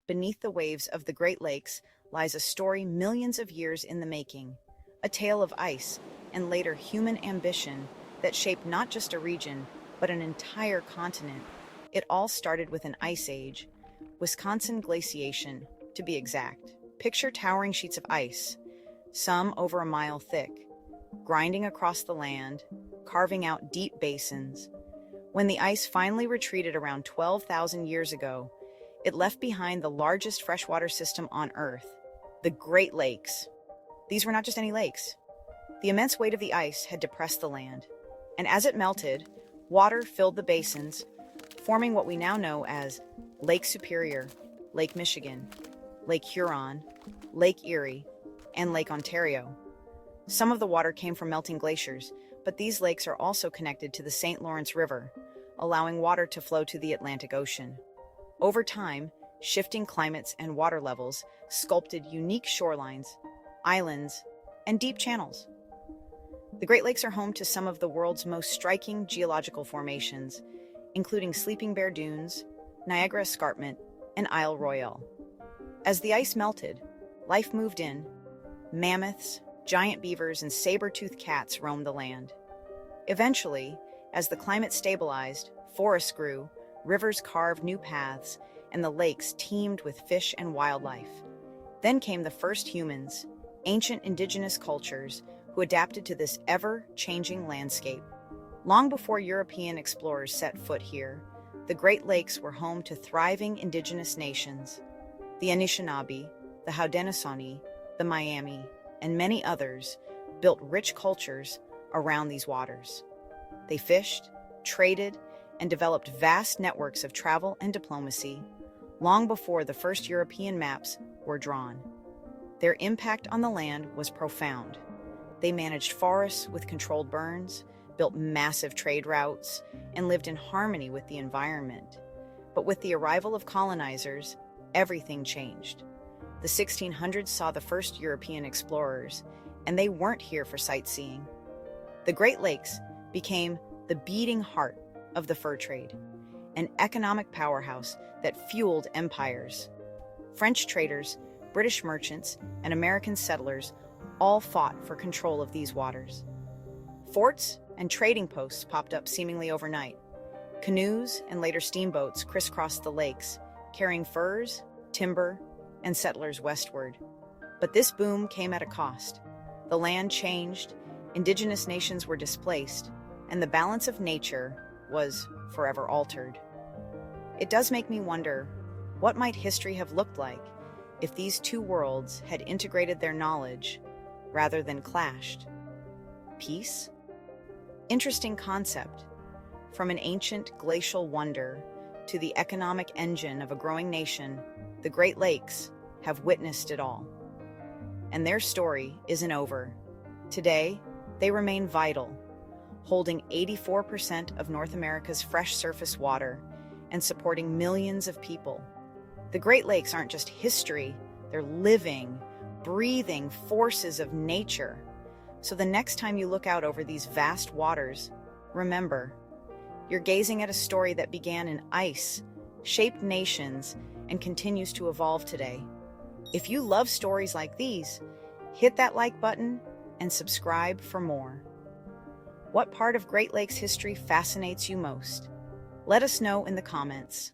beneath the waves of the Great Lakes lies a story millions of years in the making, a tale of ice and later human ambition that shaped not just a region, but an entire continent. It all started with an ice age, Wisconsin glaciation, to be exact. Picture towering sheets of ice, some over a mile thick, grinding across the land, carving out deep basins. When the ice finally retreated around 12,000 years ago, it left behind the largest freshwater system on Earth, the Great Lakes. These were not just any lakes. The immense weight of the ice had depressed the land, and as it melted, water filled the basins, forming what we now know as Lake Superior, Lake Michigan, Lake Huron, Lake Erie, and Lake Ontario. Some of the water came from melting glaciers, but these lakes are also connected to the St. Lawrence River, allowing water to flow to the Atlantic Ocean. Over time, shifting climates and water levels sculpted unique shorelines, islands, and deep channels. The Great Lakes are home to some of the world's most striking geological formations, including Sleeping Bear Dunes, Niagara Escarpment, and Isle Royale. As the ice melted, life moved in. Mammoths, giant beavers, and saber-toothed cats roamed the land. Eventually, as the climate stabilized, forests grew, rivers carved new paths, and the lakes teemed with fish and wildlife. Then came the first humans, ancient indigenous cultures, who adapted to this ever-changing landscape. Long before European explorers set foot here, the Great Lakes were home to thriving indigenous nations. The Anishinaabe, the Haudenosaunee, the Miami, and many others built rich cultures around these waters. They fished, traded, and developed vast networks of travel and diplomacy long before the first European maps were drawn. Their impact on the land was profound. They managed forests with controlled burns, built massive trade routes, and lived in harmony with the environment. But with the arrival of colonizers, everything changed. The 1600s saw the first European explorers, and they weren't here for sightseeing. The Great Lakes became the beating heart of the fur trade, an economic powerhouse that fueled empires. French traders, British merchants, and American settlers all fought for control of these waters. Forts and trading posts popped up seemingly overnight. Canoes and later steamboats crisscrossed the lakes, carrying furs, timber, and settlers westward. But this boom came at a cost. The land changed, indigenous nations were displaced, and the balance of nature was forever altered. It does make me wonder, what might history have looked like if these two worlds had integrated their knowledge rather than clashed? Peace? Interesting concept. From an ancient glacial wonder to the economic engine of a growing nation, the Great Lakes have witnessed it all. And their story isn't over. Today, they remain vital, holding 84% of North America's fresh surface water and supporting millions of people. The Great Lakes aren't just history, they're living, breathing forces of nature. So the next time you look out over these vast waters, remember, you're gazing at a story that began in ice, shaped nations, and continues to evolve today. If you love stories like these, hit that like button and subscribe for more. What part of Great Lakes history fascinates you most? Let us know in the comments.